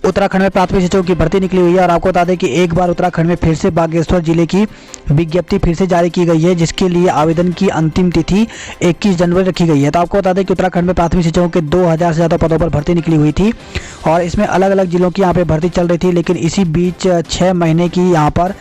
उत्तराखंड में प्राथमिक शिक्षकों की भर्ती निकली हुई है। और आपको बता दें कि एक बार उत्तराखंड में फिर से बागेश्वर जिले की विज्ञप्ति फिर से जारी की गई है, जिसके लिए आवेदन की अंतिम तिथि 21 जनवरी रखी गई है। तो आपको बता दें कि उत्तराखंड में प्राथमिक शिक्षकों के 2000 से ज़्यादा पदों पर भर्ती निकली हुई थी और इसमें अलग अलग जिलों की यहाँ पे भर्ती चल रही थी। लेकिन इसी बीच 6 महीने की यहाँ पर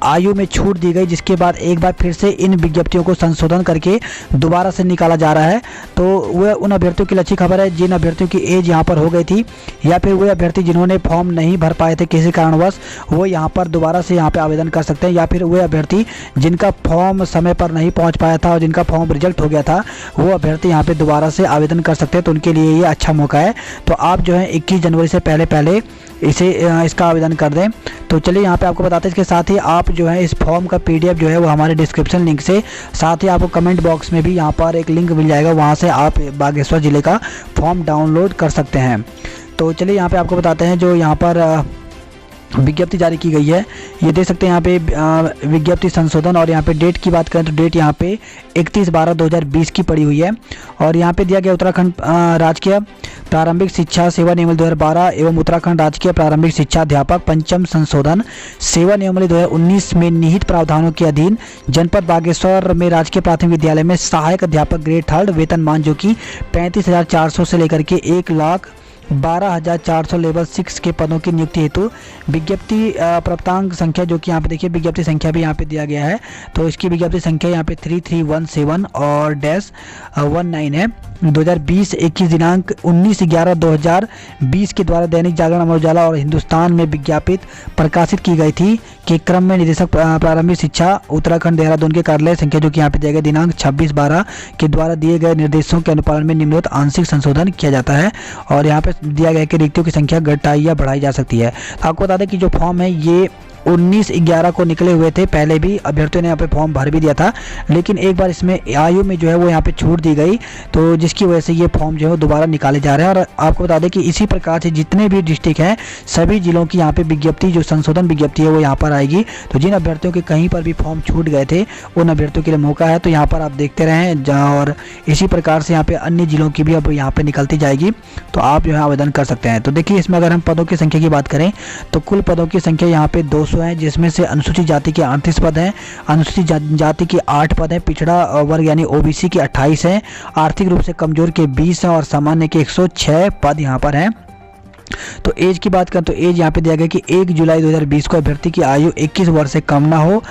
आयु में छूट दी गई, जिसके बाद एक बार फिर से इन विज्ञप्तियों को संशोधन करके दोबारा से निकाला जा रहा है। तो वह उन अभ्यर्थियों की अच्छी खबर है जिन अभ्यर्थियों की एज यहाँ पर हो गई थी, या फिर वे अभ्यर्थी जिन्होंने फॉर्म नहीं भर पाए थे किसी कारणवश, वो यहाँ पर दोबारा से यहाँ पे आवेदन कर सकते हैं। या फिर वे अभ्यर्थी जिनका फॉर्म समय पर नहीं पहुँच पाया था और जिनका फॉर्म रिजेक्ट हो गया था, वो अभ्यर्थी यहाँ पर दोबारा से आवेदन कर सकते हैं। तो उनके लिए ये अच्छा मौका है। तो आप जो है 21 जनवरी से पहले इसका आवेदन कर दें। तो चलिए यहाँ पे आपको बताते हैं। इसके साथ ही आप जो है इस फॉर्म का PDF जो है वो हमारे डिस्क्रिप्शन लिंक से, साथ ही आपको कमेंट बॉक्स में भी यहाँ पर एक लिंक मिल जाएगा, वहाँ से आप बागेश्वर ज़िले का फॉर्म डाउनलोड कर सकते हैं। तो चलिए यहाँ पे आपको बताते हैं जो यहाँ पर विज्ञप्ति जारी की गई है। ये देख सकते हैं यहाँ पे विज्ञप्ति संशोधन, और यहाँ पे डेट की बात करें तो डेट यहाँ पे 31/12/2020 की पड़ी हुई है। और यहाँ पे दिया गया उत्तराखंड राजकीय प्रारंभिक शिक्षा सेवा नियमावली 2012 एवं उत्तराखंड राजकीय प्रारंभिक शिक्षा अध्यापक पंचम संशोधन सेवा नियमावली 2019 में निहित प्रावधानों के अधीन जनपद बागेश्वर में राजकीय प्राथमिक विद्यालय में सहायक अध्यापक ग्रेड 3 वेतनमान जो कि 35,400 से लेकर के 1,12,400 लेवल 6 के पदों की नियुक्ति हेतु विज्ञप्ति प्राप्तांक संख्या, जो कि यहाँ पे देखिए विज्ञप्ति संख्या भी यहाँ पे दिया गया है। तो इसकी विज्ञप्ति संख्या यहाँ पे 3317 और -19 है। 2020-21 दिनांक 19/11/2020 के द्वारा दैनिक जागरण, अमर उजाला और हिंदुस्तान में विज्ञापित प्रकाशित की गई थी के क्रम में निदेशक प्रारंभिक शिक्षा उत्तराखंड देहरादून के कार्यालय संख्या, जो कि यहाँ पे दिया गया दिनांक 26/12 के द्वारा दिए गए निर्देशों के अनुपालन में निम्नलिखित आंशिक संशोधन किया जाता है। और यहाँ पे दिया गया कि रिक्तियों की संख्या घटाई या बढ़ाई जा सकती है। तो आपको बता दें कि जो फॉर्म है ये 19/11 को निकले हुए थे। पहले भी अभ्यर्थियों ने यहाँ पे फॉर्म भर भी दिया था, लेकिन एक बार इसमें आयु में जो है वो यहाँ पे छूट दी गई, तो जिसकी वजह से ये फॉर्म जो है वो दोबारा निकाले जा रहे हैं। और आपको बता दें कि इसी प्रकार से जितने भी डिस्ट्रिक्ट हैं सभी जिलों की यहाँ पे विज्ञप्ति, जो संशोधन विज्ञप्ति है वो यहाँ पर आएगी। तो जिन अभ्यर्थियों के कहीं पर भी फॉर्म छूट गए थे उन अभ्यर्थियों के लिए मौका है। तो यहाँ पर आप देखते रहें, और इसी प्रकार से यहाँ पे अन्य जिलों की भी अब यहाँ पे निकलती जाएगी, तो आप जो है आवेदन कर सकते हैं। तो देखिए इसमें अगर हम पदों की संख्या की बात करें तो कुल पदों की संख्या यहाँ पे 200 है, जिसमें से अनुसूचित जाति के 38 पद हैं, अनुसूचित जाति के 8 पद हैं, पिछड़ा वर्ग यानी OBC के 28 हैं, आर्थिक रूप से कमजोर के 20 हैं और सामान्य के 106 पद यहाँ पर हैं। तो एज की बात करें तो एज यहाँ पे दिया गया कि 1 जुलाई 2020 को अभ्यर्थी की आयु 21 वर्ष से कम ना हो,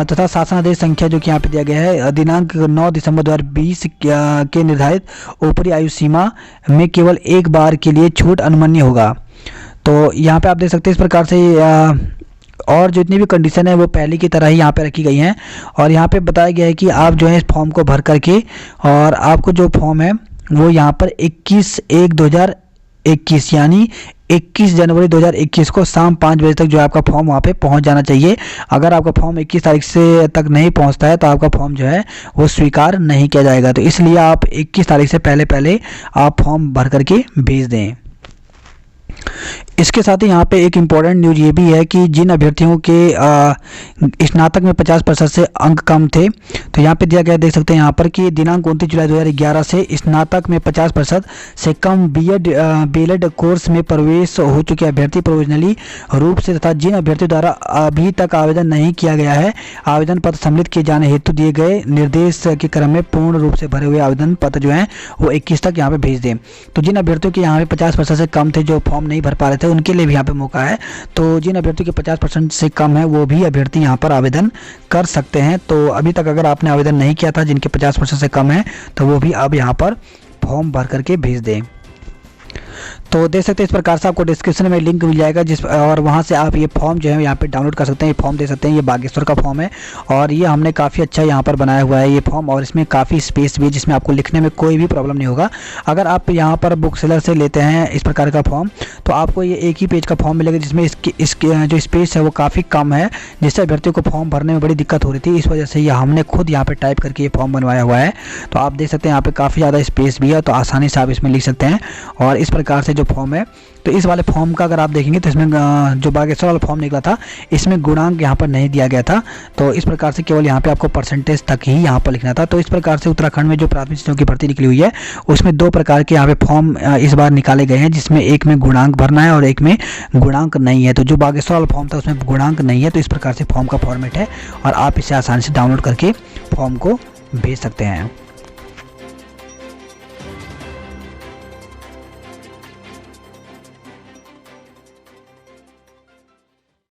तथा शासनादेश संख्या जो कि यहाँ पे दिया गया है दिनांक 9 दिसंबर 2020 के निर्धारित ऊपरी आयु सीमा में केवल एक बार के लिए छूट अनुमन्य होगा। तो यहाँ पे आप देख सकते हैं इस प्रकार से और जितनी भी कंडीशन है वो पहले की तरह ही यहाँ पे रखी गई हैं। और यहाँ पे बताया गया है कि आप जो है इस फॉर्म को भर करके, और आपको जो फॉर्म है वो यहाँ पर 21/1/2021 यानी 21 जनवरी 2021 को शाम 5 बजे तक जो है आपका फॉर्म वहाँ पे पहुँच जाना चाहिए। अगर आपका फॉर्म 21 तारीख से तक नहीं पहुँचता है तो आपका फॉर्म जो है वो स्वीकार नहीं किया जाएगा। तो इसलिए आप 21 तारीख से पहले आप फॉर्म भर करके भेज दें। इसके साथ ही यहाँ पे एक इम्पॉर्टेंट न्यूज़ ये भी है कि जिन अभ्यर्थियों के स्नातक में 50% से अंक कम थे, तो यहाँ पे दिया गया देख सकते हैं यहाँ पर कि दिनांक 29 जुलाई 2011 से स्नातक में 50% से कम BEd कोर्स में प्रवेश हो चुके अभ्यर्थी प्रोविजनली रूप से, तथा जिन अभ्यर्थियों द्वारा अभी तक आवेदन नहीं किया गया है, आवेदन पत्र सम्मिलित किए जाने हेतु दिए गए निर्देश के क्रम में पूर्ण रूप से भरे हुए आवेदन पत्र जो हैं वो 21 तक यहाँ पे भेज दें। तो जिन अभ्यर्थियों के यहाँ पे 50% से कम थे, जो फॉर्म नहीं भर पा रहे थे, उनके लिए भी यहाँ पे मौका है। तो जिन अभ्यर्थियों के 50% से कम है वो भी अभ्यर्थी यहाँ पर आवेदन कर सकते हैं। तो अभी तक अगर आपने आवेदन नहीं किया था, जिनके 50% से कम है, तो वो भी अब यहाँ पर फॉर्म भर करके भेज दें। तो देख सकते हैं इस प्रकार से आपको डिस्क्रिप्शन में लिंक मिल जाएगा और वहाँ से आप ये फॉर्म जो है यहाँ पे डाउनलोड कर सकते हैं। ये फॉर्म दे सकते हैं। ये बागेश्वर का फॉर्म है और ये हमने काफ़ी अच्छा यहाँ पर बनाया हुआ है ये फॉर्म, और इसमें काफ़ी स्पेस भी है जिसमें आपको लिखने में कोई भी प्रॉब्लम नहीं होगा। अगर आप यहाँ पर बुक सेलर से लेते हैं इस प्रकार का फॉर्म तो आपको ये एक ही पेज का फॉर्म मिलेगा, जिसमें इसकी जो स्पेस है वो काफ़ी कम है, जिससे अभ्यर्थियों को फॉर्म भरने में बड़ी दिक्कत हो रही थी। इस वजह से ये हमने खुद यहाँ पर टाइप करके ये फॉर्म बनवाया हुआ है। तो आप देख सकते हैं यहाँ पर काफ़ी ज़्यादा स्पेस भी है, तो आसानी से आप इसमें लिख सकते हैं। और इस प्रकार से जो फॉर्म है तो तो इस वाले फॉर्म का अगर आप देखेंगे तो इसमें जो बागेश्वर वाला फॉर्म निकला था इसमें गुणांक यहाँ पर नहीं दिया गया था। तो इस प्रकार से केवल यहाँ पे आपको परसेंटेज तक ही यहाँ पर लिखना था। तो इस प्रकार से उत्तराखंड में जो प्राथमिक शिक्षकों की भर्ती निकली हुई है उसमें 2 प्रकार के यहाँ पे फॉर्म इस बार निकाले गए हैं, जिसमें एक में गुणांक भरना है और एक में गुणांक नहीं है। तो जो बागेश्वर वाला फॉर्म था उसमें गुणांक नहीं है। तो इस प्रकार से फॉर्म का फॉर्मेट है और आप इसे आसानी से डाउनलोड करके फॉर्म को भेज सकते हैं।